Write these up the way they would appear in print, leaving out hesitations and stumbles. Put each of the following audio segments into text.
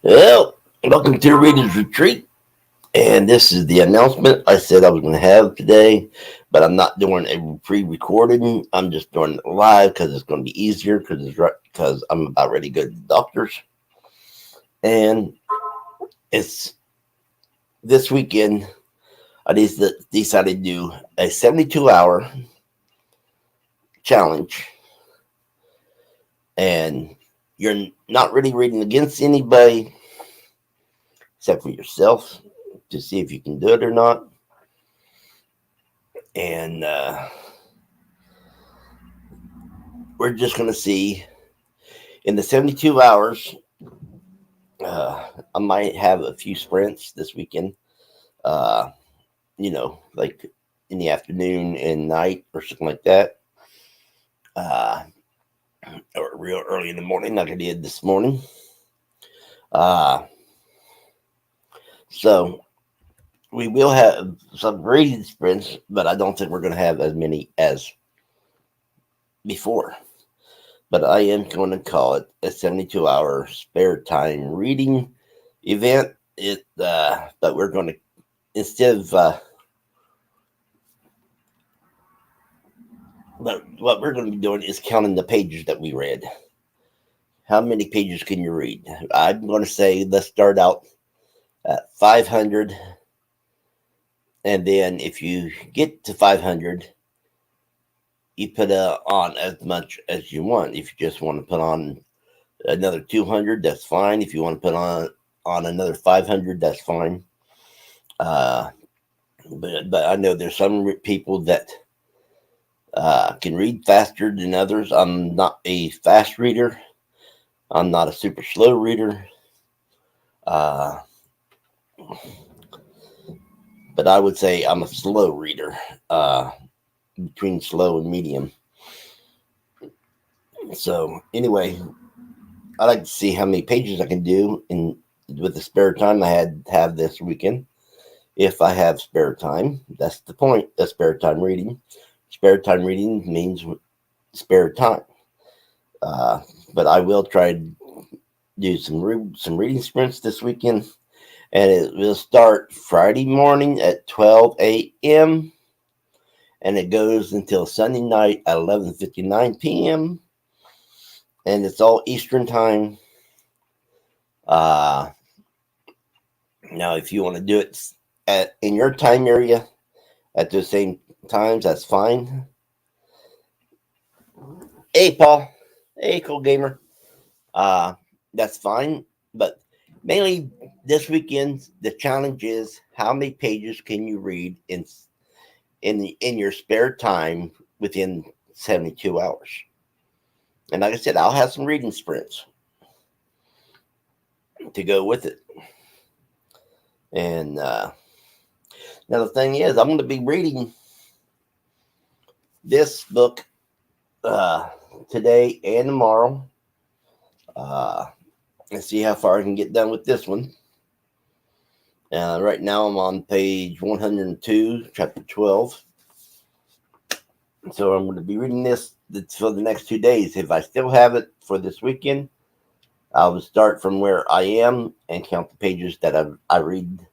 Well, welcome to the Readers Retreat. And this is the announcement I said I was going to have today, but I'm not doing a pre-recording. I'm just doing it live because it's going to be easier because I'm about ready to go to the doctors. And it's this weekend. I decided to do a 72-hour challenge, and you're not really reading against anybody except for yourself to see if you can do it or not. And we're just going to see in the 72 hours. I might have a few sprints this weekend, uh, like in the afternoon and night or something like that, uh, or real early in the morning, like I did this morning. Uh, so we will have some reading sprints, but I don't think we're going to have as many as before. But I am going to call it a 72-hour spare time reading event. But we're going to instead of but what we're going to be doing is counting the pages that we read. How many pages can you read? I'm going to say let's start out at 500, and then if you get to 500, you put on as much as you want. If you just want to put on another 200, that's fine. If you want to put on another 500, that's fine. Uh, but I know there's some people that can read faster than others. I'm not a fast reader. I'm not a super slow reader. Uh, but I would say I'm a slow reader, between slow and medium. So anyway, I like to see how many pages I can do in with the spare time I have this weekend. If I have spare time, that's the point. That's spare time reading. Spare time reading means spare time. Uh, but I will try to do some reading sprints this weekend, and it will start Friday morning at 12 a.m. and it goes until Sunday night at 11:59 p.m. and it's all Eastern time. Uh, Now, if you want to do it in your time area at the same times, that's fine. Hey, Paul. Hey, cool gamer. Uh, that's fine. But mainly this weekend, the challenge is how many pages can you read in your spare time within 72 hours. And like I said, I'll have some reading sprints to go with it. And now the thing is, I'm going to be reading this book uh, today and tomorrow. Uh, and see how far I can get done with this one. Right now I'm on page 102, chapter 12. So I'm going to be reading this for the next 2 days. If I still have it for this weekend, I will start from where I am and count the pages that I read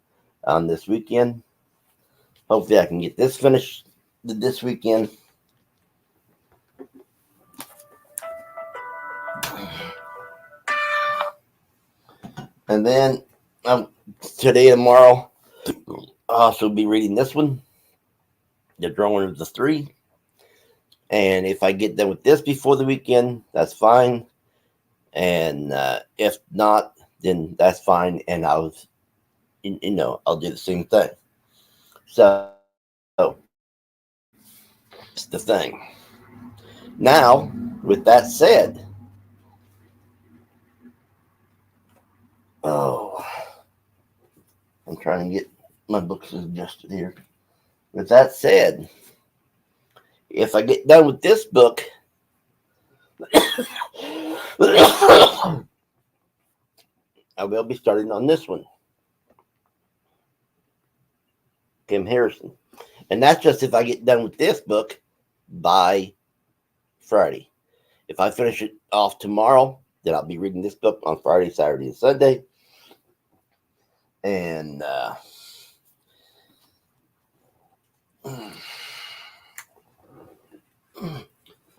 on this weekend. Hopefully I can get this finished this weekend. And then today and tomorrow, I'll also be reading this one, The Drawing of the Three. And if I get done with this before the weekend, that's fine. And if not, then that's fine. And I'll do the same thing. So that's the thing. Now, with that said, oh, I'm trying to get my books adjusted here. With that said, if I get done with this book, I will be starting on this one, Kim Harrison. And that's just if I get done with this book by Friday. If I finish it off tomorrow, then I'll be reading this book on Friday, Saturday, and Sunday. And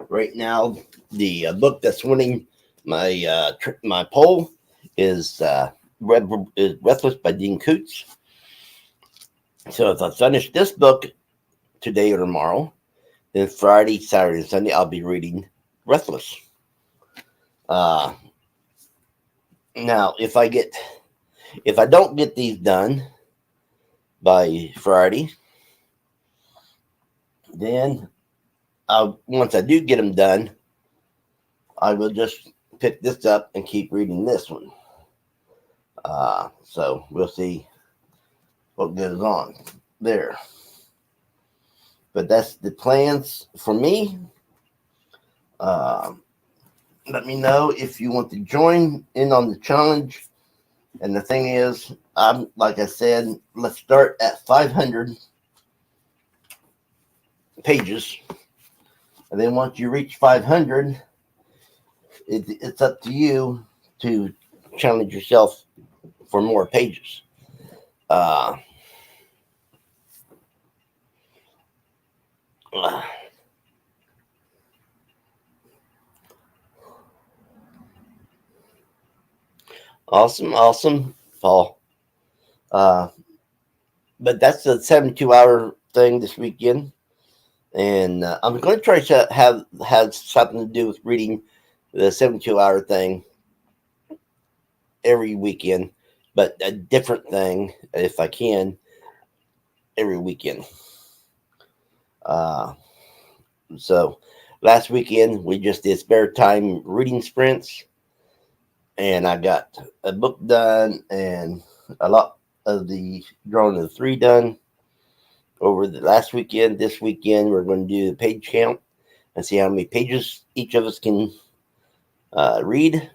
right now, the book that's winning my poll is Breathless by Dean Koontz. So if I finish this book today or tomorrow, then Friday, Saturday, and Sunday, I'll be reading Breathless. Now, if I don't get these done by Friday, then once I do get them done, I will just pick this up and keep reading this one. So we'll see what goes on there. But that's the plans for me. Let me know if you want to join in on the challenge. And the thing is, like I said, let's start at 500 pages. And then once you reach 500, it's up to you to challenge yourself for more pages. Awesome, Paul. But that's the 72-hour thing this weekend, and I'm going to try to have something to do with reading the 72-hour thing every weekend, but a different thing if I can every weekend. So last weekend we just did spare time reading sprints, and I got a book done and a lot of the drawing of the 3 done over the last weekend. This weekend we're going to do the page count and see how many pages each of us can read.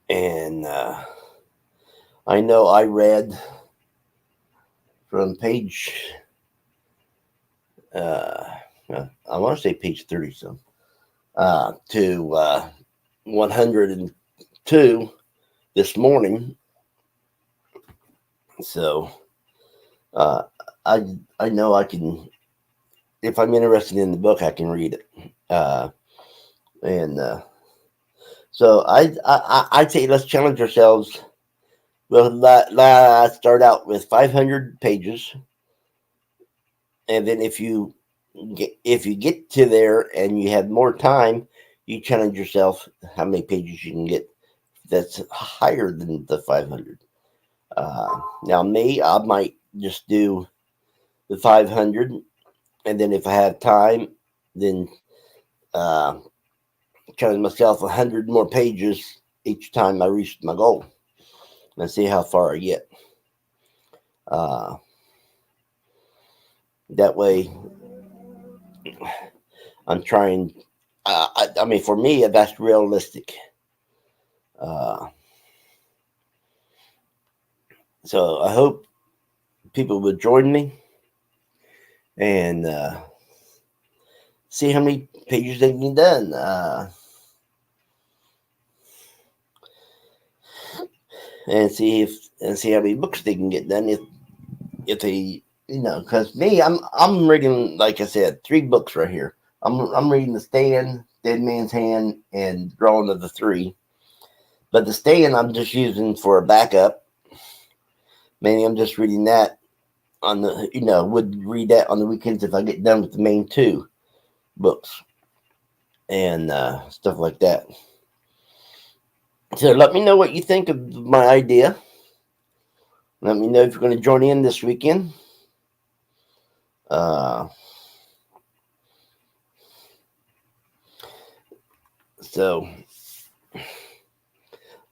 And I know I read from page I want to say page 30 some to 102 this morning. So I know I can, if I'm interested in the book, I can read it. So I'd say let's challenge ourselves. Let's start out with 500 pages, and then if you get to there and you have more time, you challenge yourself how many pages you can get that's higher than the 500. Now me, I might just do the 500, and then if I have time, then challenge myself 100 more pages each time I reach my goal, and see how far I get. That way, I'm trying. I mean, for me, that's realistic. So I hope people will join me and see how many pages they can get done. And see how many books they can get done if they, because me, I'm reading, like I said, 3 books right here. I'm reading The Stand, Dead Man's Hand, and Drawing of the 3. But The Stand I'm just using for a backup. Maybe I'm just reading that on the, would read that on the weekends if I get done with the main 2 books and stuff like that. So let me know what you think of my idea. Let me know if you're going to join in this weekend.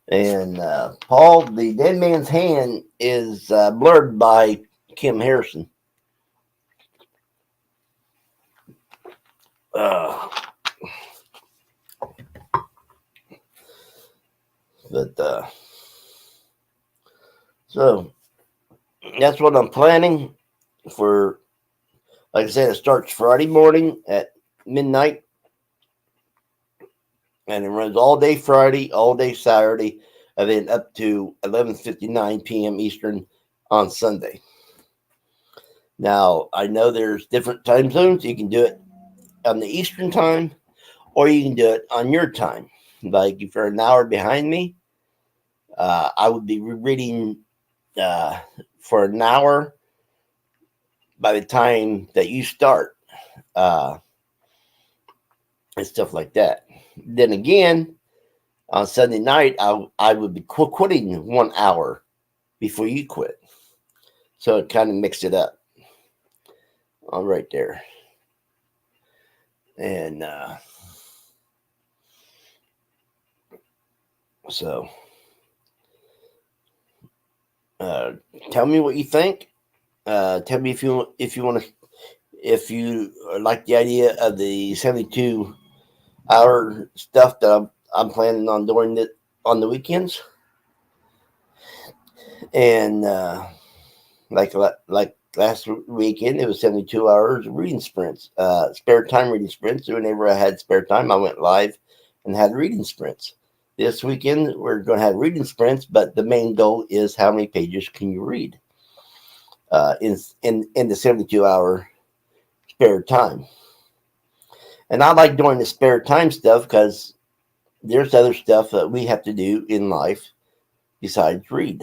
And Paul, the Dead Man's Hand is blurred by Kim Harrison. So that's what I'm planning for. Like I said, it starts Friday morning at midnight, and it runs all day Friday, all day Saturday, and then up to 11:59 p.m. Eastern on Sunday. Now, I know there's different time zones. You can do it on the Eastern time, or you can do it on your time. Like if you're an hour behind me, I would be reading for an hour by the time that you start, and stuff like that. Then again, on Sunday night, I would be quitting 1 hour before you quit. So it kind of mixed it up. All right there. And so tell me what you think. Tell me if you want to, if you like the idea of the 72-hour stuff that I'm planning on doing it on the weekends. And like last weekend, it was 72 hours of reading sprints, spare time reading sprints. Whenever I had spare time, I went live and had reading sprints. This weekend, we're going to have reading sprints, but the main goal is how many pages can you read in the 72-hour spare time. And I like doing the spare time stuff because there's other stuff that we have to do in life besides read.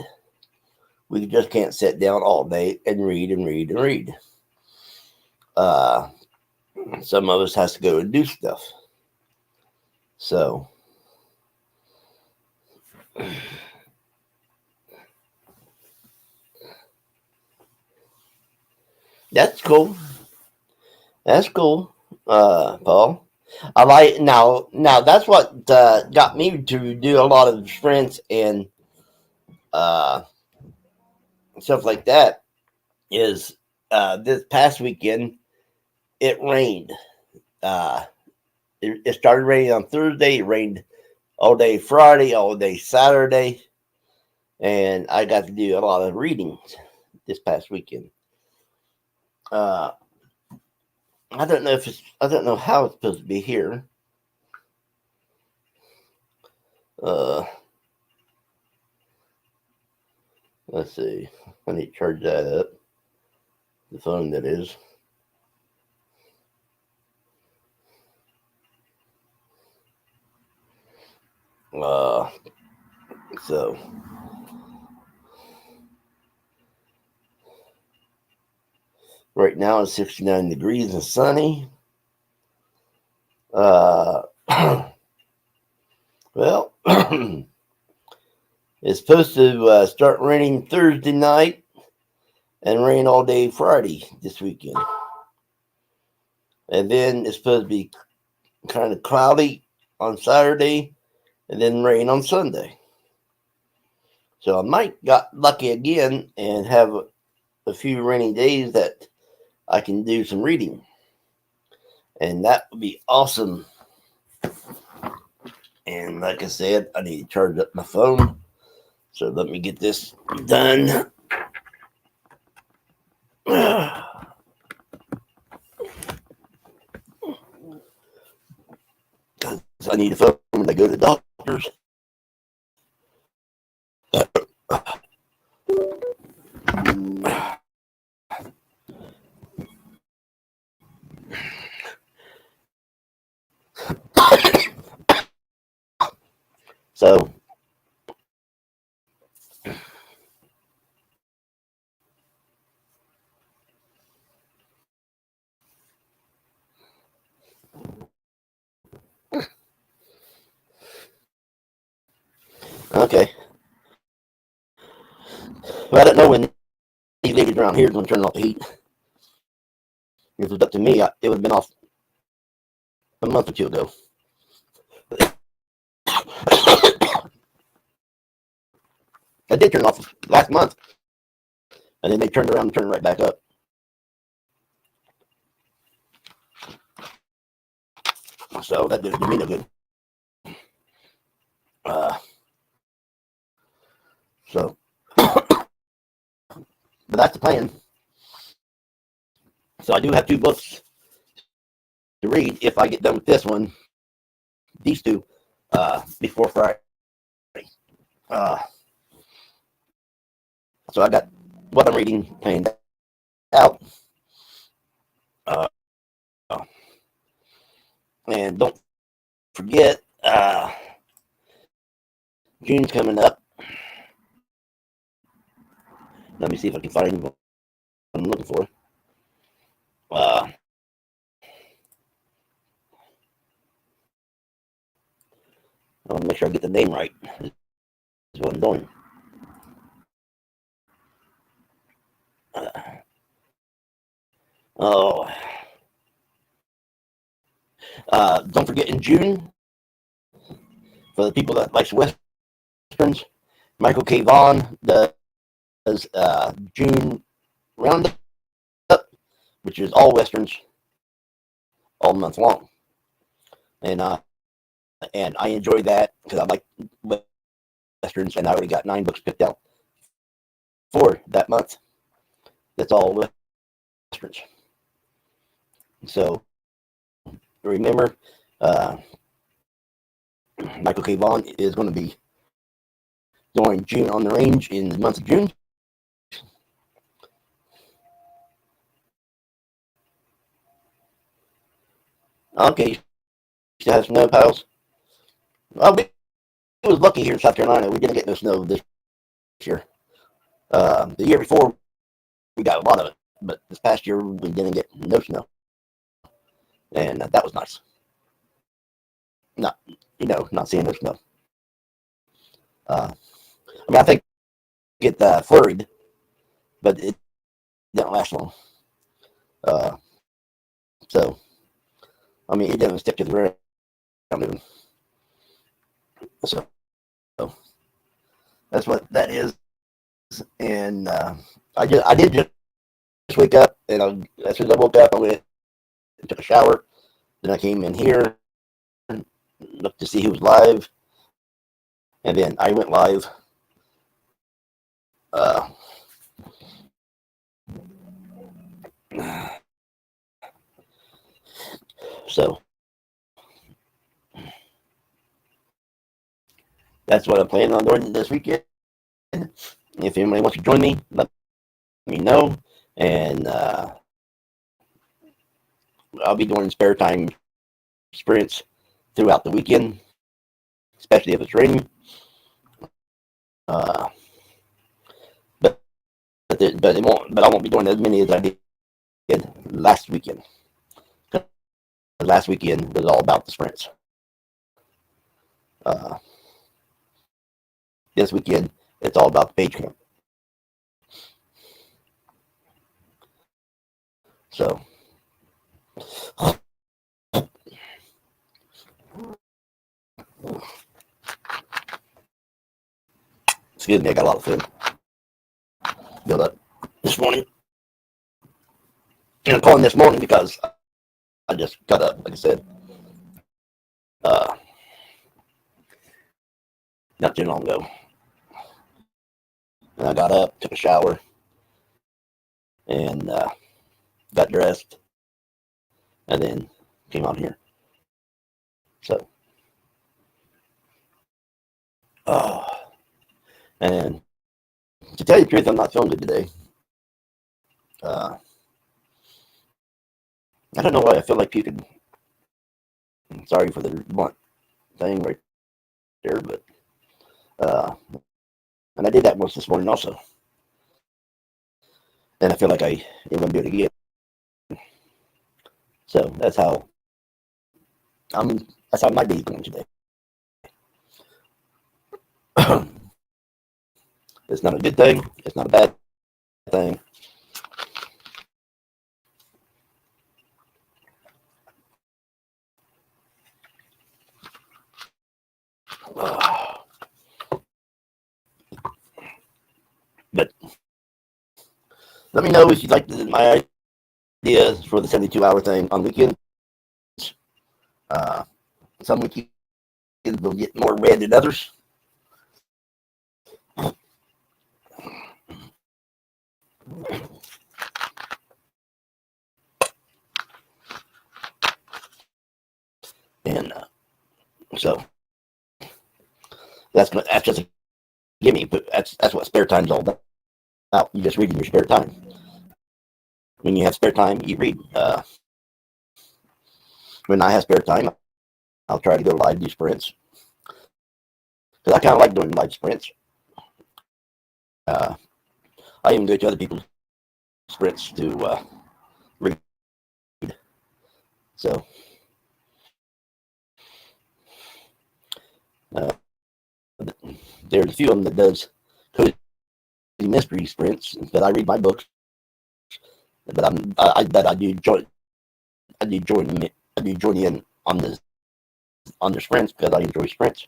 We just can't sit down all day and read and read and read. Some of us has to go and do stuff. So that's cool. That's cool, Paul. I like now. That's what got me to do a lot of sprints and stuff like that. Is this past weekend it rained. It started raining on Thursday. It rained all day Friday, all day Saturday, and I got to do a lot of reading this past weekend. I don't know how it's supposed to be here. Let's see. I need to charge that up. The phone, that is. So right now it's 69 degrees and sunny. Well, it's supposed to start raining Thursday night and rain all day Friday this weekend. And then it's supposed to be kind of cloudy on Saturday and then rain on Sunday. So I might got lucky again and have a few rainy days that I can do some reading. And that would be awesome. And like I said, I need to charge up my phone. So let me get this done. I need a phone when I go to the doctors. So okay. Well, I don't know when these ladies around here is going to turn off the heat. If it was up to me, it would have been off a month or two ago. I did turn it off last month, and then they turned around and turned it right back up. So that didn't do me no good. So, but that's the plan. So I do have 2 books to read if I get done with this one, these 2, before Friday. Uh, so I got what I'm reading planned out. Uh, and don't forget, June's coming up. Let me see if I can find what I'm looking for. I want to make sure I get the name right. Is what I'm doing. Oh, don't forget in June, for the people that likes westerns, Michael K. Vaughan does June Roundup, which is all westerns all month long, and I enjoy that because I like westerns, and I already got 9 books picked out for that month. That's all westerns. So remember, Michael K. Vaughan is going to be doing June on the Range in the month of June. Okay, still have snow piles. Well, we was lucky here in South Carolina. We didn't get no snow this year. The year before, we got a lot of it, but this past year we didn't get no snow, and that was nice. Not, not seeing no snow. I mean, I think it flurried, but it didn't last long. Uh, so, I mean, it didn't stick to the ground even. So, that's what that is. And I did just wake up, and as soon as I woke up, I went and took a shower. Then I came in here, looked to see who was live, and then I went live. Uh, so that's what I'm planning on doing this weekend. If anybody wants to join me, let me know. And I'll be doing spare time sprints throughout the weekend, especially if it's raining. Uh, but it won't. But I won't be doing as many as I did last weekend. Last weekend was all about the sprints. Uh, this weekend it's all about the page camp. So, excuse me, I got a lot of food built up this morning. And I'm calling this morning because I just got up, like I said, uh, not too long ago. And I got up, took a shower, and got dressed, and then came out here. So, and to tell you the truth, I'm not feeling good today. Uh, I don't know why I feel like puking. Sorry for the blunt thing right there, but and I did that once this morning also, and I feel like I am going to do it again. So that's how my day's going today. It's not a good thing. It's not a bad thing. But let me know if you'd like my ideas for the 72-hour thing on weekends. Uh, some weekends will get more read than others. And so that's just give me, but that's what spare time's all about. You just read in your spare time. When you have spare time, you read. When I have spare time, I'll try to go live, do sprints. Because I kind of like doing live sprints. I even go to other people's sprints to read. So, there's a few of them that does cozy mystery sprints, but I read my books. But I do join in on the sprints because I enjoy sprints.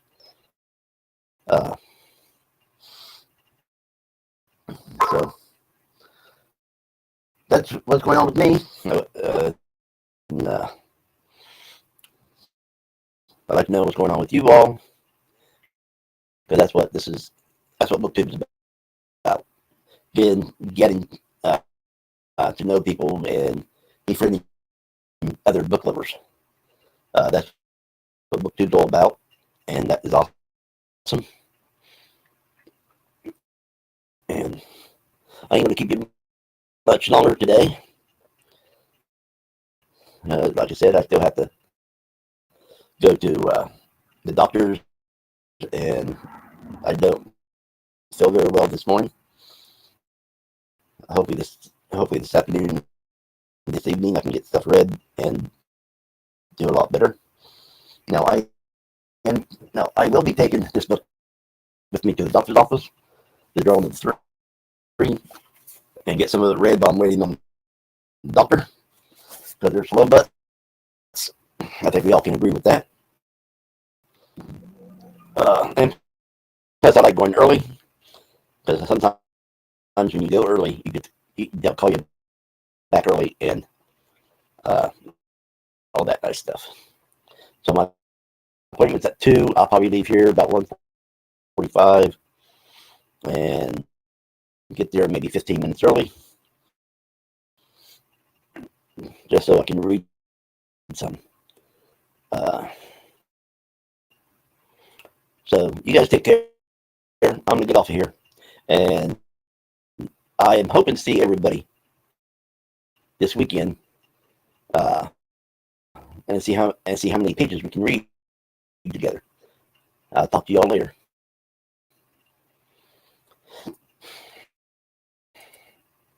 So that's what's going on with me. I'd like to know what's going on with you all, because that's what BookTube is about. Getting to know people and befriending other book lovers. That's what BookTube's all about, and that is awesome. And I ain't going to keep you much longer today. Like I said, I still have to go to the doctor's, and I don't feel very well this morning. Hopefully this afternoon, this evening, I can get stuff read and do a lot better. Now I will be taking this book with me to the doctor's office, the Journal of the Three, and get some of it read while I'm waiting on the doctor, because they're slow butts. I think we all can agree with that. And plus, I like going early, because sometimes when you go early, they'll call you back early and all that nice stuff. So my appointment's at 2. I'll probably leave here about 1:45 and get there maybe 15 minutes early, just so I can read some. So you guys take care. I'm gonna get off of here, and I am hoping to see everybody this weekend, and see how many pages we can read together. I'll talk to you all later.